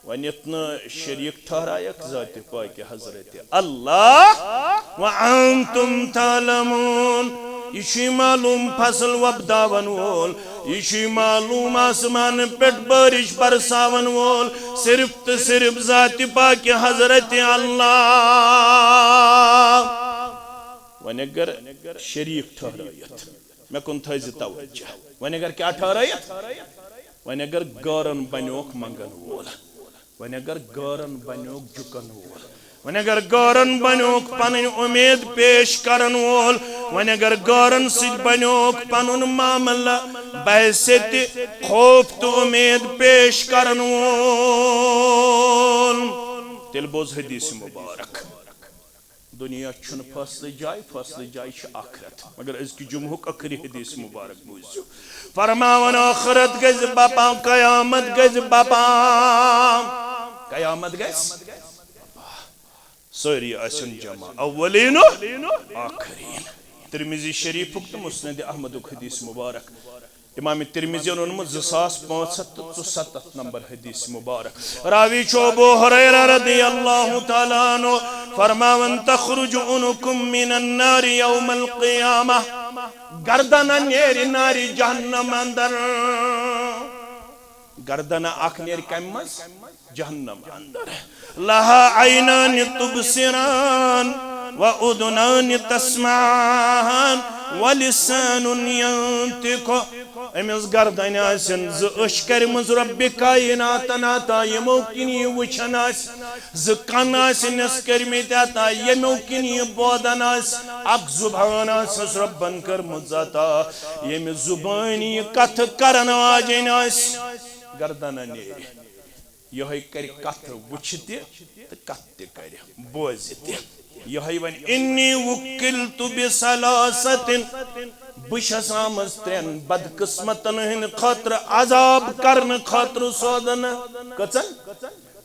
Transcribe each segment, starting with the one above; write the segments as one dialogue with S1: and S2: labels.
S1: ونیتنا شریک ٹھہرائک ذات پاک حضرت اللہ وانتم تعلمون یہ معلوم فصل وبداون وول یہ معلوم آسمان پیٹ بارش برساون وول صرف تو صرف ذات پاک حضرت اللہ ون اگر شریک ٹھہرائیت میں کن تھائز توجہ ون اگر کیا ٹھہرائیت ون اگر گارن بنیوک منگن وول ون اگر گارن بنیوک جکن وول ون اگر گارن بنیوک پنن امید پیش کرن وول ون اگر گارن سید بنیوک پنن معاملہ بحثیت خوف تو امید پیش کرن وول تیل بوز حدیث مبارک دنیا چھن فصل جائے آخرت مگر اس کی جمعہ اخری حدیث مبارک بوزیو فرماون آخرت گز باپا قیامت گز باپا قیامت گز سوری آسن جمع اولین آخرین ترمذی شریف تو مسند احمد حدیث مبارک امام ترمذی انہوں 2577 نمبر حدیث مبارک راوی ابو ہریرہ رضی اللہ تعالیٰ عنہ فرماون تخرج عنکم من النار یوم القیامہ گردن نیر نار جہنم اندر گردن اخ نیر کمز جہنم اندر لہا عینان تبصران وَأُذُنَانِ تَسْمَعَانِ وَلِسَانٌ يَنْتِقُ امس گردن آسن ز اشکر مز رب کائنات ناتا یمو کنی وچھن آس ز کن آسن اسکر میتا یمو کنی بودن آس اک زبان آس ربن کر مزاتا یم زبانی کت کرن آجین آس گردن نیر یہ کر کت وچھتی کت کر بوزتی یہ ون انی وکلت بسلاست بشس آمز ترین بدقسمتن ہن خاطر عذاب کرن خاطر سودن کچن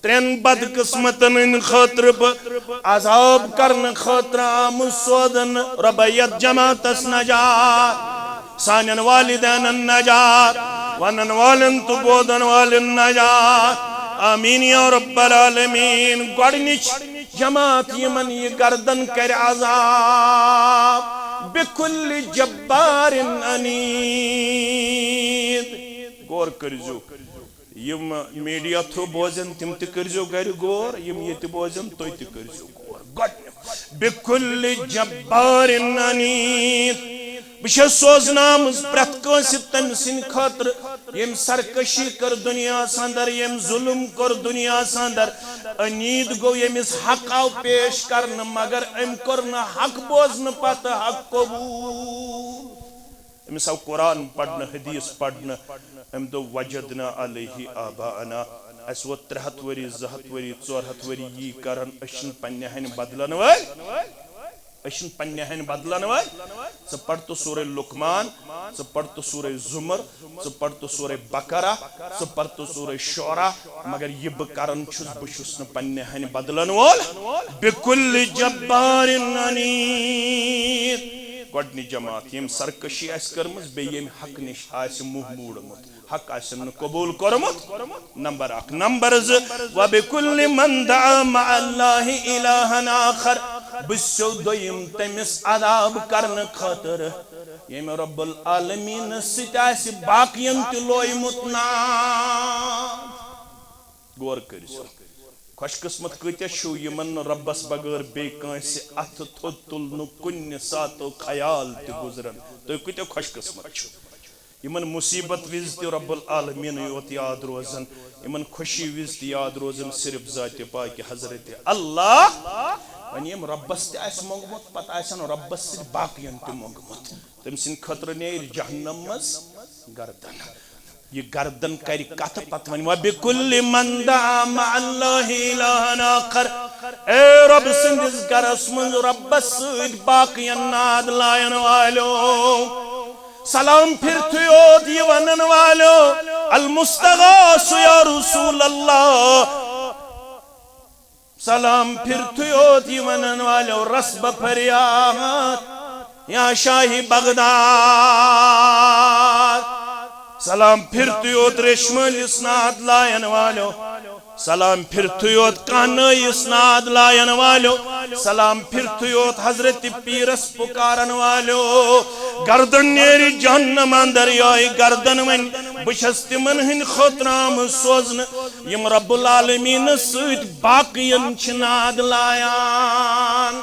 S1: ترین بدقسمتن ہن خاطر عذاب کرن خاطر آمز سودن ربیت جماعت اس نجات سانین والدین النجات ونن والن تو بودن والن نجات آمین یا رب العالمین گوڑنچ جماعت یمن یہ گردن کر عذاب بکل جبار عنید گور کرزو یم میڈیا تھو بوزن تم تی کرزو گر گور یم یہ تی بوزن تو تی کرزو گور بکل جبار عنید بشس سوزنام پرت کنس تم سن خاطر یم سرکشی کر دنیا ساندر یم ظلم کر دنیا ساندر انید گو یمس حق آو پیش کرن مگر ام کرن حق بوزن پت حق قبول امس آو قرآن پڑھنا حدیث پڑھنا ام دو وجدنا علیہ آباءنا اس و 3 وری 2 وری 4 وری یہ کرن اشن پنہن بدلن وال اشن پنہن بدلن وال ث پڑھ تو سورہ لقمان ث پڑھ تو سورہ زمر ث پڑھ تو سورہ بقرہ ث پڑھ تو سورہ شعراء مگر یہ بکرن چھس بشس نہ پنہن بدلن وال بکل جبار عنید گوڑنی جماعت یم سرکشی اس کرمز بے یم حق نش آس منہ موڑمت حق آسن قبول کرمت نمبر 1 نمبر 2 وبکل من دعا مع اللہ الہن آخر بسو دویم تمس عذاب کرن خاطر یم رب العالمین ستاس باقین تلوئی متناد گور کرسو خوش قسمت کتیا شو یمن ربس بغیر بے کانس اتھ تھود تلن کن ساتو خیال تی گزرن تو کتیا خوش قسمت شو یمن مصیبت وز تی رب العالمین یوت یاد روزن یمن خوشی وز تی یاد روزن صرف ذات پاک حضرت اللہ ون یم ربس تی آس منگمت پتہ آسن ربس تی باقین تی منگمت تم سن خطر نیر جہنم مز گردن یہ گردن کری کت پت ون وبکل من دعا مع اللہ الہن آخر اے رب سندس گرس من ربس سید باقین ناد لائن والو سلام پھرتو یود یہ ونن والو المستغاث یا رسول اللہ سلام پھرتو یود یہ ونن والو رسب فریاد یا شاہی بغداد سلام پھرتو یود رشمل اسناد لائن والو سلام پھرتھے یوت کانائی اسناد لائن والو سلام پھرتھے یوت حضرت پیرس پکارن والو گردن نیری جہنم اندر یائی گردن ون بچھس تمن ہن خطرام سوزن یم رب العالمین سید باقین چھناد لائن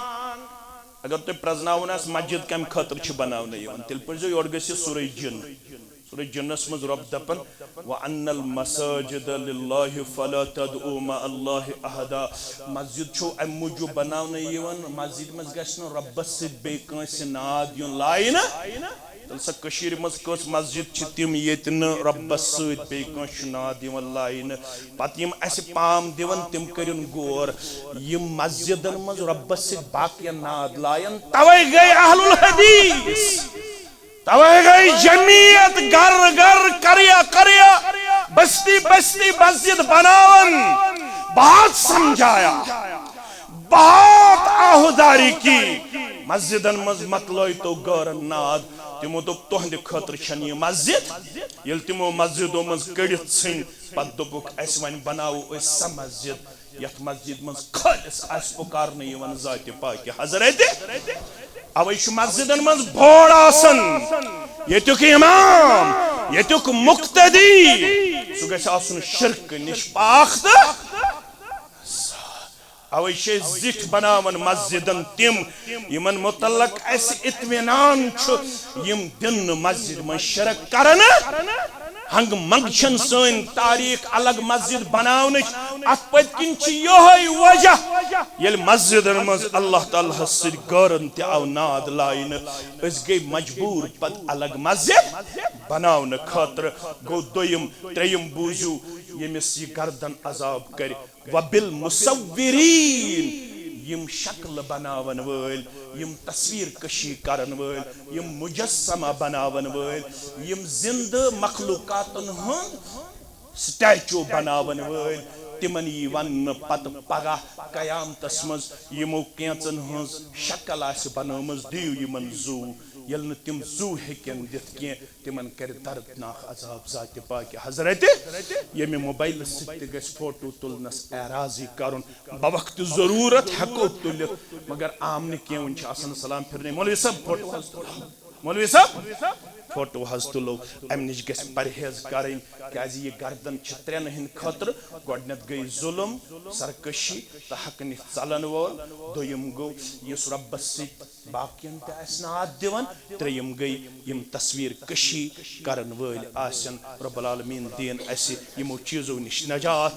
S1: اگر تو پرزناون اس مسجد کم خطر چھ بناون یوان تیل پرزو یور گژھِ سورہ جن سورہ جنس مز رب دپن وَأَنَّ الْمَسَاجِدَ لِلَّهِ فَلَا تَدْعُوا مَعَ اللَّهِ أَحَدًا مسجد چھو ام موجود بناون یوان مسجد مز گژھِ نہٕ ربس سۭتۍ بیٚیہِ کٲنٛسہِ ناد یُن لاینہٕ تیٚلہِ سا کٔشیٖرِ منٛز کٔژ مسجد چھِ تِم ییٚتہِ نہٕ ربس سۭتۍ بیٚیہِ کٲنٛسہِ چھُ ناد یِوان لاینہٕ پتہٕ یِم اَسہِ پام دِوان تِم کٔرِن غور یِم مسجدن منٛز ربس سۭتۍ باقین ناد لایَن توے گٔے اہل الحدیث توے گئی جمعیت گر گر کریا کریا بستی بستی مسجد بناون بہت سمجھایا بہت آہداری کی مسجدن مز مکلوئی تو گورن ناد تمو دوپ تہند خطر چھن یہ مسجد یل تمو مسجدوں مز کڑت ژھن پتہ دوپک اس ون بناو اس سا مسجد یت مسجد مز خالص اس پکارنے یوان ذات پاک حضرت اوے چھ مسجدن مز بوڑ آسن یتک امام یتک مقتدی سو گژھِ آسن شرک نش پاک اوے چھ زٹھ بناون مسجدن تم یمن متعلق اس اطمینان چھ یم دن مسجد من شرک کرن ہنگ منگ چھن سن تاریخ الگ مسجد بناونچ ات پت کن چھ یہی وجہ یل مسجدن مز اللہ تعالی سۭتۍ گورن تہ آو ناد لائن اس گئی مجبور پت الگ مسجد بناون خاطر گو دویم تریم بوزو یمس یہ گردن عذاب کر وبالمصورین یم شکل بناون ول یم تصویر کشی کرن ول یم مجسمہ بناون ول یم زندہ مخلوقاتن ہند سٹیچو بناون ول تمن یہ ون پتہ پگہ قیامتس مز یمو کینچن ہنز شکل آس بنامز دیو یمن زو یل نہ تم زو ہیکن دت کی تمن کر دردناک عذاب ذات پاک حضرت یم موبائل سۭتۍ تہِ گژھِ فوٹو تلنس اعراضی کرن بوقت ضرورت ہیکو تلت مگر عام نہ کینٛہہ ون چھ آسان سلام پھرنے مولوی صاحب فوٹو حظ تلو مولوی صاحب فوٹو حظ تلو ام نش گژھِ پرہیز کرن کیاز یہ گردن چھ ترین ہند خاطر گۄڈنیتھ گئی ظلم سرکشی تو حق نش ژلن وول دویم گو یس ربس سۭتۍ باقین تہ آسہِ ناد دِوان تریم گئی یم تصویر کشی کرن وٲلۍ آسن رب العالمین دین اسہِ یمو چیزو نش نجات